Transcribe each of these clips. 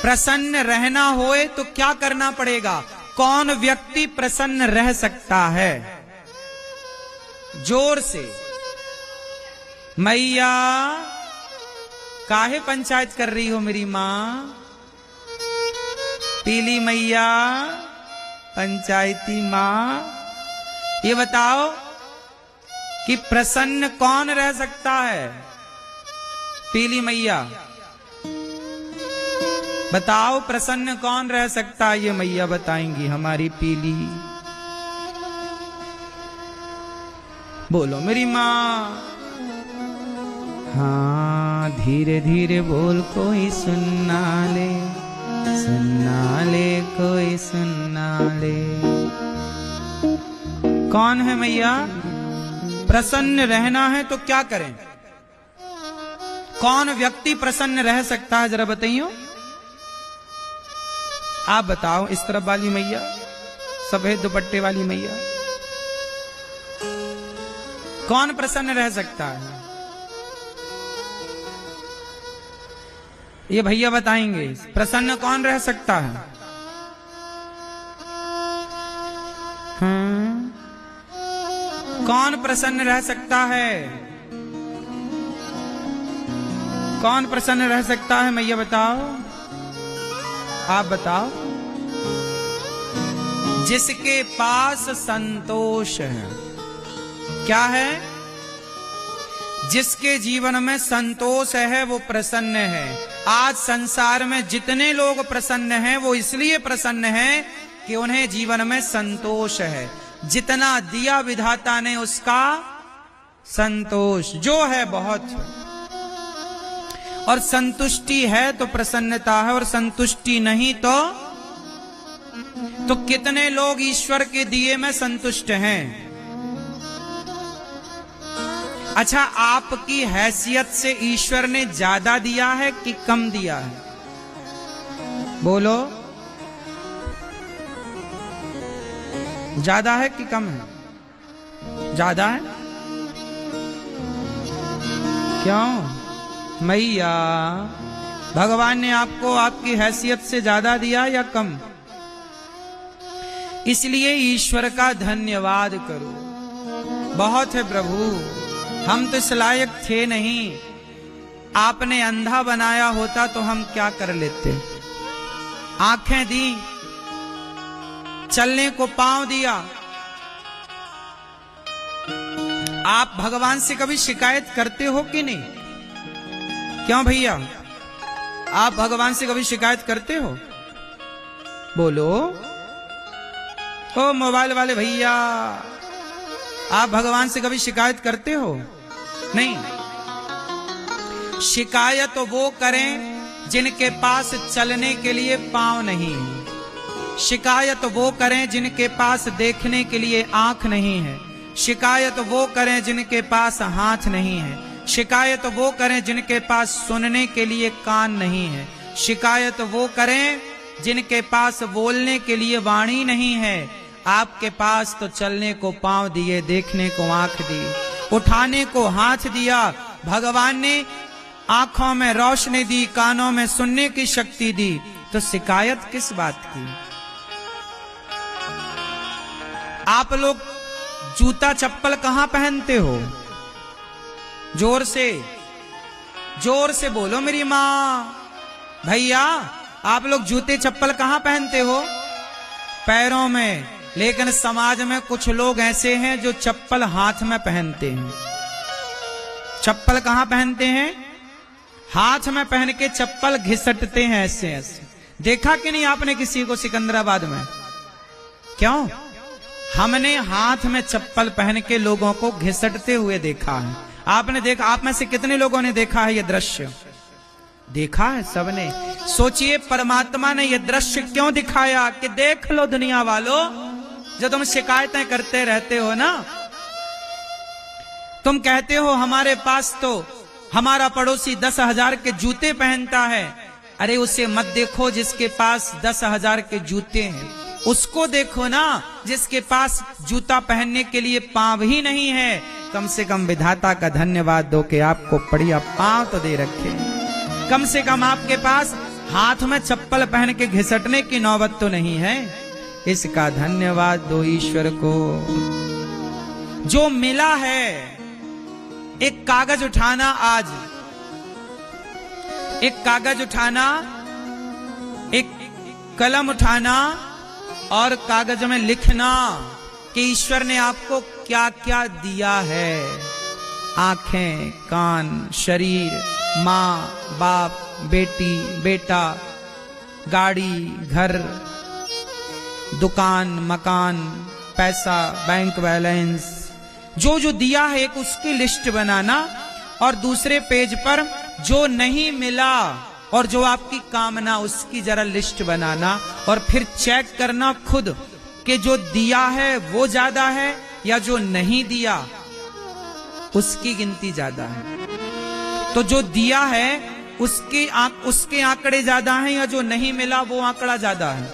प्रसन्न रहना होए तो क्या करना पड़ेगा? कौन व्यक्ति प्रसन्न रह सकता है? जोर से मैया काहे पंचायत कर रही हो मेरी मां? पीली मैया, पंचायती मां, ये बताओ कि प्रसन्न कौन रह सकता है? पीली मैया बताओ, प्रसन्न कौन रह सकता है? ये मैया बताएंगी, हमारी पीली। बोलो मेरी मां। हाँ, धीरे धीरे बोल, कोई सुनना ले, सुनना ले, कोई सुनना ले। कौन है मैया? प्रसन्न रहना है तो क्या करें? कौन व्यक्ति प्रसन्न रह सकता है? जरा बताइए, आप बताओ। इस तरफ वाली मैया, सफेद दुपट्टे वाली मैया, कौन प्रसन्न रह सकता है? ये भैया बताएंगे, प्रसन्न कौन रह सकता है? कौन प्रसन्न रह सकता है? कौन प्रसन्न रह सकता है? मैया बताओ, आप बताओ। जिसके पास संतोष है। क्या है? जिसके जीवन में संतोष है वो प्रसन्न है। आज संसार में जितने लोग प्रसन्न हैं वो इसलिए प्रसन्न हैं कि उन्हें जीवन में संतोष है। जितना दिया विधाता ने उसका संतोष जो है बहुत, और संतुष्टि है तो प्रसन्नता है, और संतुष्टि नहीं तो कितने लोग ईश्वर के दिए में संतुष्ट हैं? अच्छा, आपकी हैसियत से ईश्वर ने ज्यादा दिया है कि कम दिया है? बोलो, ज्यादा है कि कम है? ज्यादा है। क्यों मैया? भगवान ने आपको आपकी हैसियत से ज्यादा दिया या कम? इसलिए ईश्वर का धन्यवाद करो। बहुत है प्रभु, हम तो इस लायक थे नहीं। आपने अंधा बनाया होता तो हम क्या कर लेते? आंखें दी, चलने को पांव दिया। आप भगवान से कभी शिकायत करते हो कि नहीं? क्यों भैया, आप भगवान से कभी शिकायत करते हो? बोलो। ओ मोबाइल वाले भैया, आप भगवान से कभी शिकायत करते हो? नहीं। शिकायत वो करें जिनके पास चलने के लिए पांव नहीं है। शिकायत वो करें जिनके पास देखने के लिए आंख नहीं है। शिकायत वो करें जिनके पास हाथ नहीं है। शिकायत वो करें जिनके पास सुनने के लिए कान नहीं है। शिकायत वो करें जिनके पास बोलने के लिए वाणी नहीं है। आपके पास तो चलने को पांव दिए, देखने को आंख दी, उठाने को हाथ दिया। भगवान ने आंखों में रोशनी दी, कानों में सुनने की शक्ति दी, तो शिकायत किस बात की? आप लोग जूता चप्पल कहां पहनते हो? जोर से बोलो मेरी मां। भैया, आप लोग जूते चप्पल कहां पहनते हो? पैरों में। लेकिन समाज में कुछ लोग ऐसे हैं जो चप्पल हाथ में पहनते हैं। चप्पल कहां पहनते हैं? हाथ में पहन के चप्पल घिसटते हैं ऐसे ऐसे। देखा कि नहीं आपने किसी को सिकंदराबाद में? क्यों? हमने हाथ में चप्पल पहन के लोगों को घिसटते हुए देखा है। आपने देखा? आप में से कितने लोगों ने देखा है ये दृश्य? देखा है सबने। सोचिए, परमात्मा ने ये दृश्य क्यों दिखाया कि देख लो दुनिया वालों, जो तुम शिकायतें करते रहते हो ना, तुम कहते हो हमारे पास तो हमारा पड़ोसी 10,000 के जूते पहनता है। अरे उसे मत देखो जिसके पास 10,000 के जूते हैं, उसको देखो ना जिसके पास जूता पहनने के लिए पांव ही नहीं है। कम से कम विधाता का धन्यवाद दो कि आपको बढ़िया पांव तो दे रखे। कम से कम आपके पास हाथ में चप्पल पहन के घिसटने की नौबत तो नहीं है। इसका धन्यवाद दो ईश्वर को। जो मिला है, एक कागज उठाना, आज एक कागज उठाना, एक कलम उठाना और कागज में लिखना कि ईश्वर ने आपको क्या क्या दिया है। आंखें, कान, शरीर, माँ, बाप, बेटी, बेटा, गाड़ी, घर, दुकान, मकान, पैसा, बैंक बैलेंस, जो जो दिया है एक उसकी लिस्ट बनाना और दूसरे पेज पर जो नहीं मिला और जो आपकी कामना उसकी जरा लिस्ट बनाना और फिर चेक करना खुद कि जो दिया है वो ज्यादा है या जो नहीं दिया उसकी गिनती ज्यादा है। तो जो दिया है उसके आंकड़े ज्यादा हैं या जो नहीं मिला वो आंकड़ा ज्यादा है?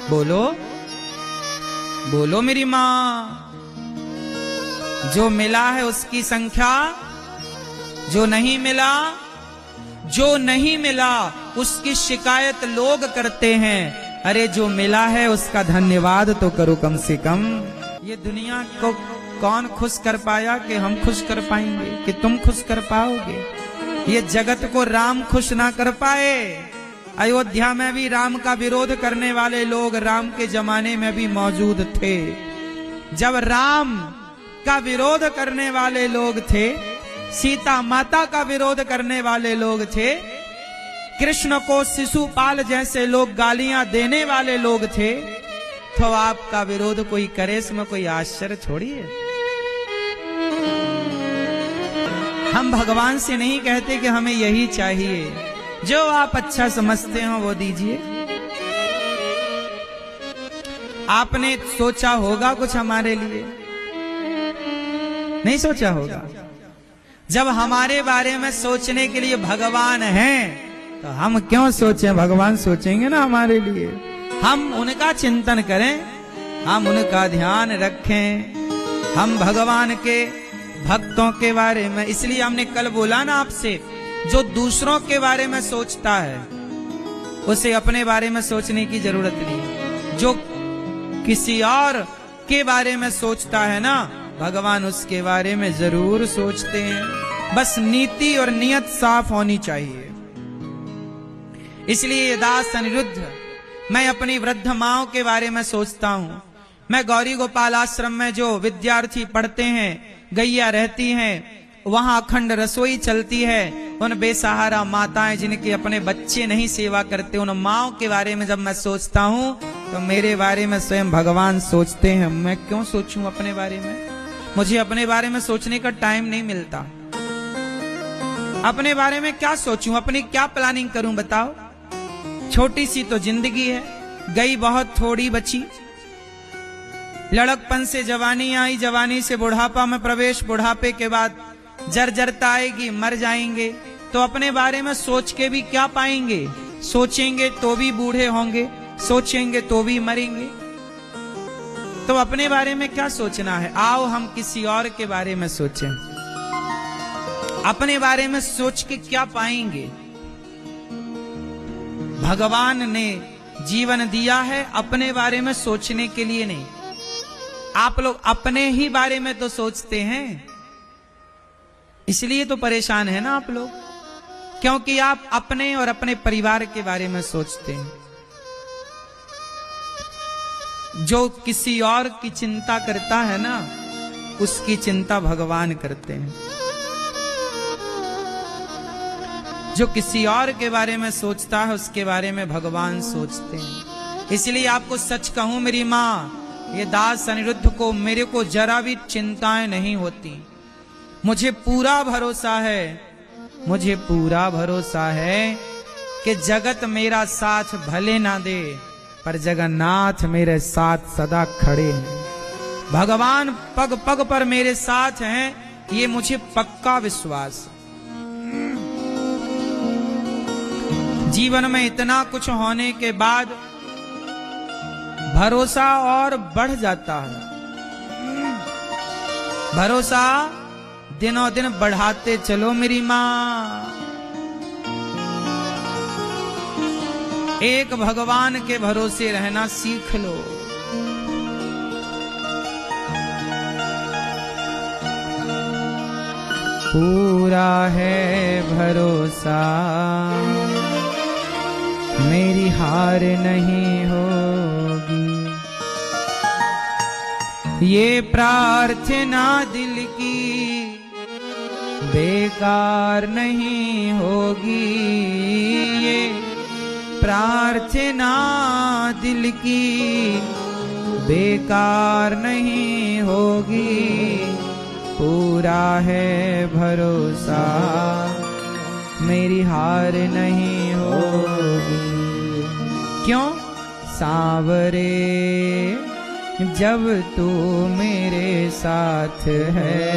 बोलो बोलो मेरी माँ। जो मिला है उसकी संख्या, जो नहीं मिला, जो नहीं मिला उसकी शिकायत लोग करते हैं। अरे जो मिला है उसका धन्यवाद तो करो कम से कम। ये दुनिया को कौन खुश कर पाया कि हम खुश कर पाएंगे, कि तुम खुश कर पाओगे? ये जगत को राम खुश ना कर पाए। अयोध्या में भी राम का विरोध करने वाले लोग राम के जमाने में भी मौजूद थे। जब राम का विरोध करने वाले लोग थे, सीता माता का विरोध करने वाले लोग थे, कृष्ण को शिशुपाल जैसे लोग गालियां देने वाले लोग थे, तो आपका विरोध कोई करे इसमें कोई आश्चर्य छोड़िए। हम भगवान से नहीं कहते कि हमें यही चाहिए, जो आप अच्छा समझते हो वो दीजिए। आपने सोचा होगा कुछ हमारे लिए? नहीं सोचा होगा। जब हमारे बारे में सोचने के लिए भगवान हैं तो हम क्यों सोचें? भगवान सोचेंगे ना हमारे लिए। हम उनका चिंतन करें, हम उनका ध्यान रखें, हम भगवान के भक्तों के बारे में। इसलिए हमने कल बोला ना आपसे, जो दूसरों के बारे में सोचता है उसे अपने बारे में सोचने की जरूरत नहीं। जो किसी और के बारे में सोचता है ना, भगवान उसके बारे में जरूर सोचते हैं। बस नीति और नियत साफ होनी चाहिए। इसलिए दास अनिरुद्ध, मैं अपनी वृद्ध माओं के बारे में सोचता हूँ। मैं गौरी गोपाल आश्रम में जो विद्यार्थी पढ़ते हैं, गैया रहती हैं, वहां अखंड रसोई चलती है। उन बेसहारा माताएं जिनके अपने बच्चे नहीं सेवा करते, उन माओं के बारे में जब मैं सोचता हूँ तो मेरे बारे में स्वयं भगवान सोचते हैं। मैं क्यों सोचूं अपने बारे में? मुझे अपने बारे में सोचने का टाइम नहीं मिलता। अपने बारे में क्या सोचूं, अपनी क्या प्लानिंग करूं बताओ? छोटी सी तो जिंदगी है, गई बहुत थोड़ी बची। लड़कपन से जवानी आई, जवानी से बुढ़ापा में प्रवेश, बुढ़ापे के बाद जर्जरता आएगी, मर जाएंगे। तो अपने बारे में सोच के भी क्या पाएंगे? सोचेंगे तो भी बूढ़े होंगे, सोचेंगे तो भी मरेंगे। तो अपने बारे में क्या सोचना है? आओ हम किसी और के बारे में सोचें। अपने बारे में सोच के क्या पाएंगे? भगवान ने जीवन दिया है अपने बारे में सोचने के लिए नहीं। आप लोग अपने ही बारे में तो सोचते हैं, इसलिए तो परेशान है ना आप लोग, क्योंकि आप अपने और अपने परिवार के बारे में सोचते हैं। जो किसी और की चिंता करता है ना, उसकी चिंता भगवान करते हैं। जो किसी और के बारे में सोचता है उसके बारे में भगवान सोचते हैं। इसलिए आपको सच कहूं मेरी माँ, ये दास अनिरुद्ध को, मेरे को जरा भी चिंताएं नहीं होती। मुझे पूरा भरोसा है, मुझे पूरा भरोसा है कि जगत मेरा साथ भले ना दे, पर जगन्नाथ मेरे साथ सदा खड़े हैं। भगवान पग पग पर मेरे साथ हैं, ये मुझे पक्का विश्वास। जीवन में इतना कुछ होने के बाद भरोसा और बढ़ जाता है। भरोसा दिनों दिन बढ़ाते चलो मेरी माँ। एक भगवान के भरोसे रहना सीख लो। पूरा है भरोसा मेरी हार नहीं होगी, ये प्रार्थना दिल की बेकार नहीं होगी, ये प्रार्थना दिल की बेकार नहीं होगी। पूरा है भरोसा मेरी हार नहीं होगी। क्यों? सांवरे जब तू मेरे साथ है,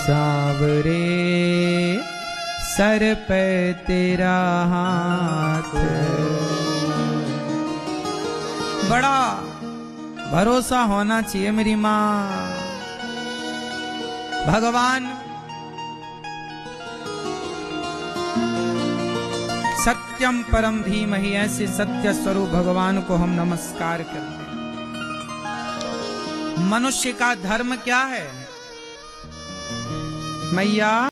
सांवरे सर पे तेरा हाथ। बड़ा भरोसा होना चाहिए मेरी माँ। भगवान सत्यम परम धीमहि, ऐसे सत्य स्वरूप भगवान को हम नमस्कार करते हैं। मनुष्य का धर्म क्या है मैया?